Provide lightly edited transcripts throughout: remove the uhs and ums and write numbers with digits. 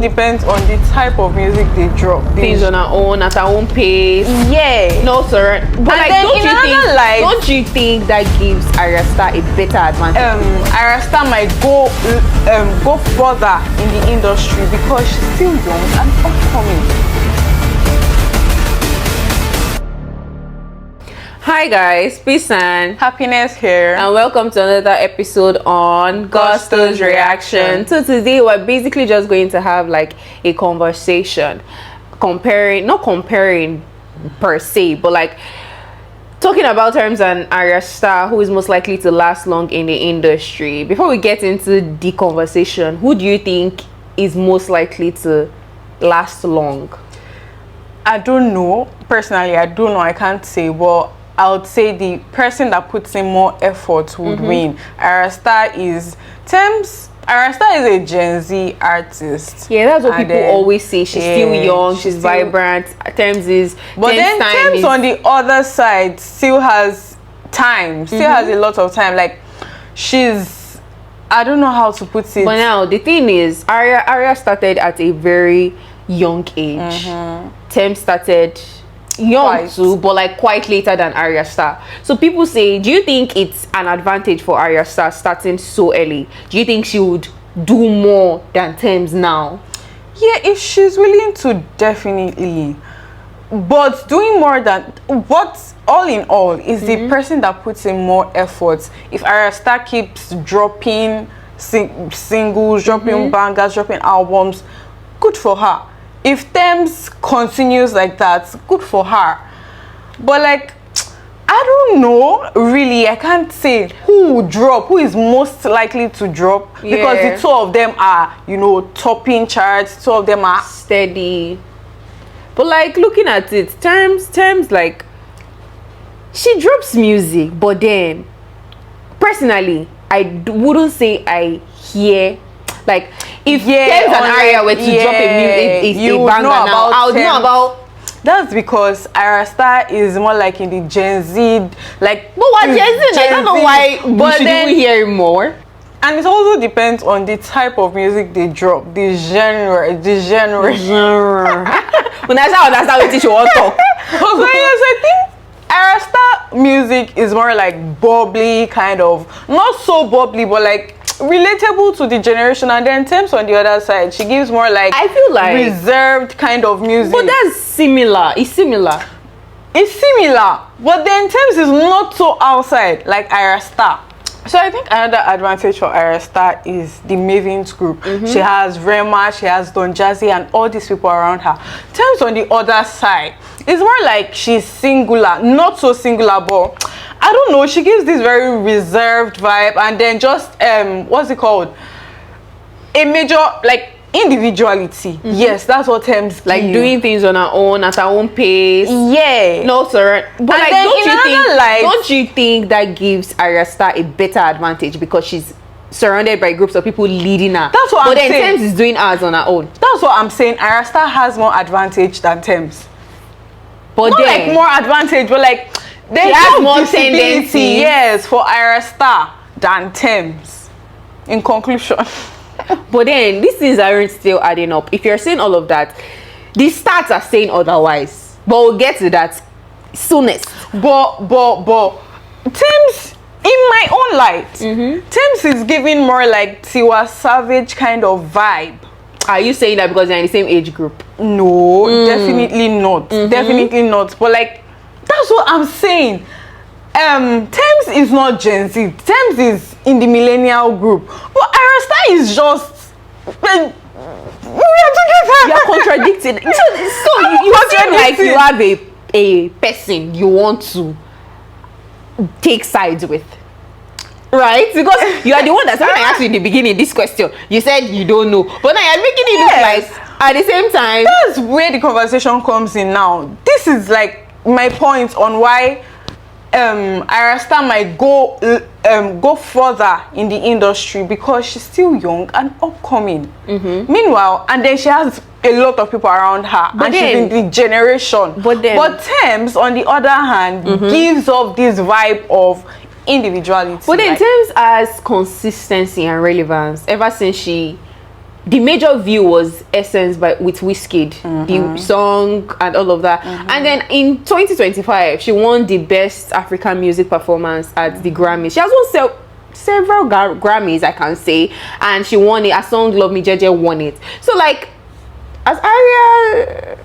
depends on the type of music they drop. Things on her own, at her own pace. Yeah. No, sir. But like, don't you think that gives Ayra Starr a better advantage? Ayra Starr might go further in the industry because she's still young and upcoming. Hi guys, peace and happiness here, and welcome to another episode on Gusto's Reaction. So today we're basically just going to have like a conversation, not comparing per se, but like talking about Tems and Ayra Starr, who is most likely to last long in the industry. Before we get into the conversation, who do you think is most likely to last long? I don't know. Personally, I don't know. I can't say. But I would say the person that puts in more effort would win. Ayra Starr is Tems. Ayra Starr is a Gen Z artist. Yeah, that's what people always say. She's still young, she's vibrant. Tems is. But then Tems on the other side still has time, has a lot of time. Like she's, I don't know how to put it. But now the thing is, Ayra started at a very young age. Tems started young too, but like quite later than Ayra Starr. So people say, do you think it's an advantage for Ayra Starr starting so early? Do you think she would do more than Tems now? Yeah, if she's willing to, definitely. But doing more than what, all in all, is the person that puts in more effort. If Ayra Starr keeps dropping singles, dropping bangers, dropping albums, good for her. If Tems continues like that, good for her. But like, I don't know, really. I can't say who will drop, who is most likely to drop. Because the two of them are, you know, topping charts. Two of them are steady. But like, looking at it, Tems like, she drops music. But then, personally, I wouldn't say I hear, like, if Tems and Ayra were to drop a banger now, I would know about. That's because Ayra Starr is more like in the Gen Z, like. But what Gen Z? I don't know why we shouldn't hear more. And it also depends on the type of music they drop, the genre. When I understand what you want to talk. So yes, I think Ayra Starr music is more like bubbly, kind of, not so bubbly, but like relatable to the generation. And then Tems on the other side, she gives more like, I feel like reserved kind of music. But that's similar. It's similar, but then Tems is not so outside like Ayra Starr. So I think another advantage for Ayra Starr is the Mavens group. She has Rema, she has Don Jazzy, and all these people around her. Tems on the other side, it's more like she's singular, not so singular, but I don't know, she gives this very reserved vibe. And then just what's it called, a major like individuality. Yes, that's what Tems like doing things on her own, at her own pace. No, sir. But like, don't you think that gives Ayra Starr a better advantage because she's surrounded by groups of people leading her? That's what I'm saying. But then Tems is doing hers on her own. That's what I'm saying. Ayra Starr has more advantage than Tems. But not then, like more advantage, but like they have more tendency. Yes, for Ayra Starr than Tems. In conclusion. But then these things aren't still adding up. If you're saying all of that, the stats are saying otherwise. But we'll get to that soonest. But Tems, in my own light, Tems is giving more like Tiwa Savage kind of vibe. Are you saying that because they're in the same age group? No, definitely not. Definitely not. But like, that's what I'm saying. Tems is not Gen Z. Tems is in the millennial group. But Ayra Starr is just you're contradicting. So you seem like you have a person you want to take sides with, right? Because you are the one that's when I asked you in the beginning this question, you said you don't know, but now you're making it look like at the same time. That's where the conversation comes in now. This is like my point on why Ayra Starr might go further in the industry because she's still young and upcoming. Meanwhile, and then she has a lot of people around her, and she's in the generation. But Tems, on the other hand, gives off this vibe of individuality. But then Tems has consistency and relevance ever since she the major view was Essence with Wizkid, the song and all of that. And then in 2025, she won the Best African Music Performance at the Grammys. She has won several Grammys, I can say, and she won it. Her song Love Me Jeje won it. So like, as Ayra,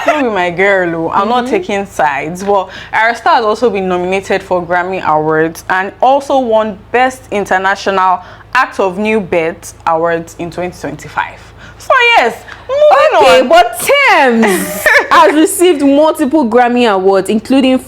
don't be my girl. I'm not taking sides. Well, Ayra Starr has also been nominated for Grammy Awards and also won Best International Act of New Birth Awards in 2025. So yes, moving on. But Tems has received multiple Grammy Awards, including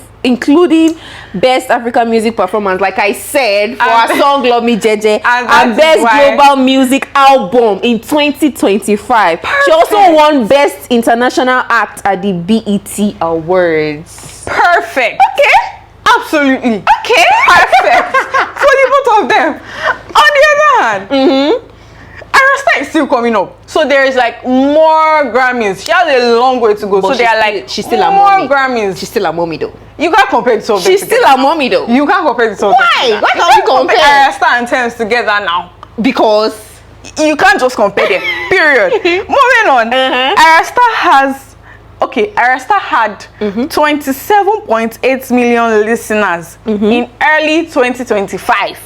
Best African Music Performance, like I said, for her song Love Me Jeje, and Best Global Music Album in 2025. Perfect. She also won Best International Act at the BET Awards. Perfect. Okay. Absolutely. Okay. Perfect. For the both of them. On the other hand, Ayra Starr is still coming up. So there is like more Grammys. She has a long way to go. But so there are like she's still more a mommy. Grammys. She's still a mommy though. You can't compare the two of them She's together. still a mommy though. You can't compare the two of them Why? together. Why can't we compare? Ayra Starr and Tems together now? Because You can't just compare them. Period. Moving on. Ayra Starr had 27.8 million listeners in early 2025.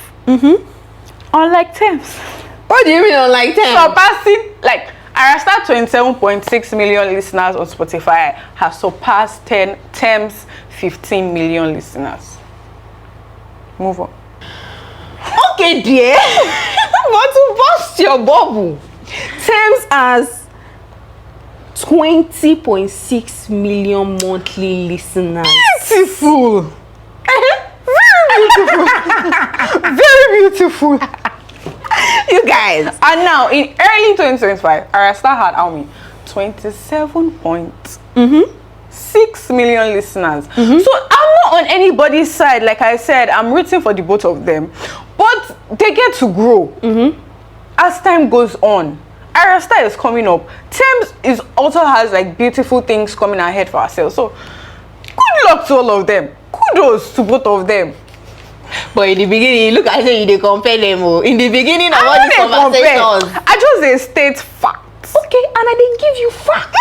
Unlike Tems. what do you mean unlike Tems? Surpassing, like, Ayra Starr 27.6 million listeners on Spotify has surpassed Tems 15 million listeners. Move on. Okay, dear. But to bust your bubble, Tems has 20.6 million monthly listeners. Beautiful. Very beautiful. Very beautiful. You guys. And now, in early 2025, Ayra Starr had how many? 27.6 million listeners. So I'm not on anybody's side. Like I said, I'm rooting for the both of them. But they get to grow as time goes on. Ayra Starr is coming up. Tems also has like beautiful things coming ahead for herself. So good luck to all of them. Kudos to both of them. But in the beginning, look, I say you compare them. In the beginning of all these conversations, I just state facts. Okay, and I didn't give you facts.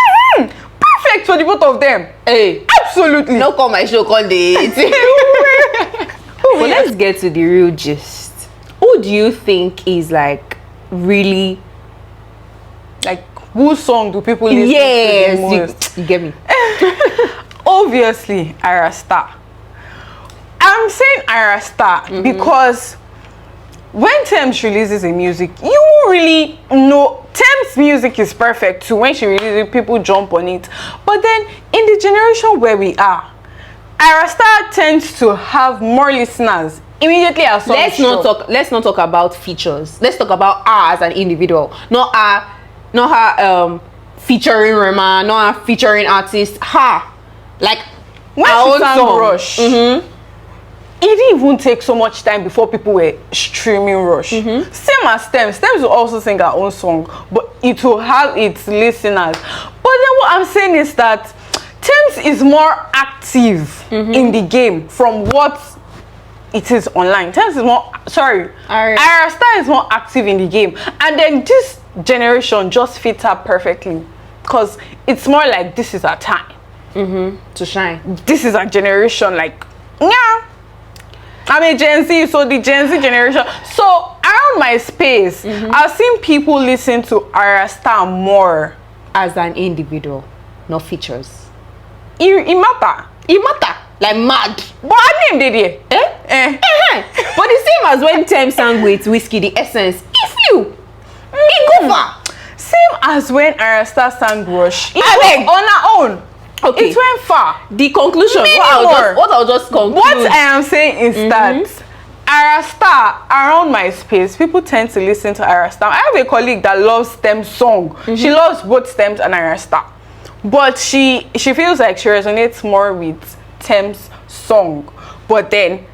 Perfect for the both of them. Hey, absolutely. No call my show, call the. But let's get to the real gist. Who do you think is like really, like, whose song do people listen to the most? You get me. Obviously, Ayra Starr. I'm saying Ayra Starr because when Tems releases a music, you really know Tems' music is perfect too. When she releases it, people jump on it. But then in the generation where we are, Ayra Starr tends to have more listeners immediately as song let's not talk about features. Let's talk about her as an individual, not her featuring Rema, not her featuring artists. Her, like, when she sang Rush, it didn't even take so much time before people were streaming Rush. Same as Tems. Tems will also sing her own song, but it will have its listeners. But then what I'm saying is that Tems is more active in the game from what it is online. Tems is more, Ayra Starr is more active in the game. And then this generation just fits her perfectly because it's more like this is our time to shine. This is our generation. Like, yeah, I'm a Gen Z, so the Gen Z generation. So around my space, I've seen people listen to Ayra Starr more as an individual, not features. It matter. Like mad. But her name did it. But the same as when Tems sang with Wizkid, the Essence. If you, it go far. Same as when Ayra Starr sang Rush. It was on her own. Okay. It went far. The conclusion. What I'll just conclude. What I am saying is that Ayra Starr, around my space, people tend to listen to Ayra Starr. I have a colleague that loves Tems' song. She loves both Tems and Ayra Starr. But she feels like she resonates more with Tems' song. But then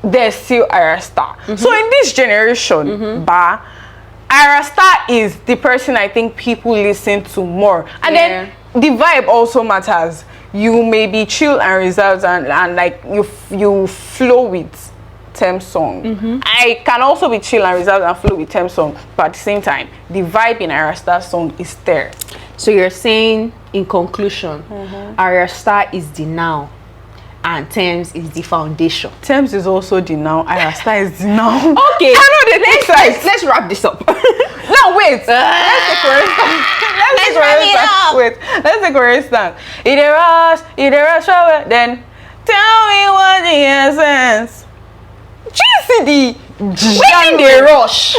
there's still Ayra Starr. So in this generation, Ayra Starr is the person I think people listen to more. And then the vibe also matters. You may be chill and reserved and like you flow with Tems song. I can also be chill and reserved and flow with Tems song, but at the same time, the vibe in Ayra Starr's song is there. So you're saying, in conclusion, Ayra Starr is the now, and Tems is the foundation. Tems is also the now. Ayra Starr is the now. Okay. I know the next side. Let's wrap this up. No, wait. Let's take a rest. Wait. Let's take a rest. Either rush over. Then tell me what the essence. GCD. When they rush.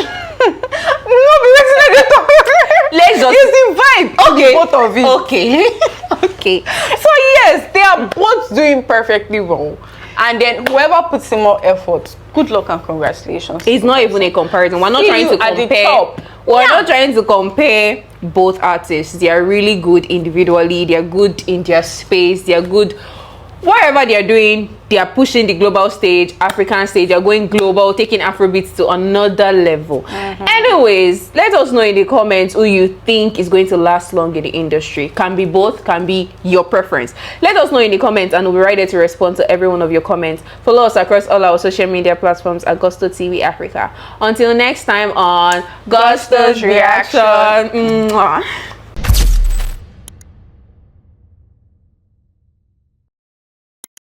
Let's just. It's the vibe. Okay. Both of it. Okay. Okay. So yes, they are both doing perfectly well. And then whoever puts in more effort, good luck and congratulations. It's not even a comparison. We're not See trying you to at the compare. top. We're not trying to compare both artists. They are really good individually. They are good in their space. They are good whatever they are doing. They are pushing the global stage, African stage. They are going global, taking Afrobeats to another level. Anyways, let us know in the comments who you think is going to last long in the industry. Can be both, can be your preference. Let us know in the comments, and we'll be right there to respond to every one of your comments. Follow us across all our social media platforms at Gusto TV Africa. Until next time on Gusto's Reaction. Mwah.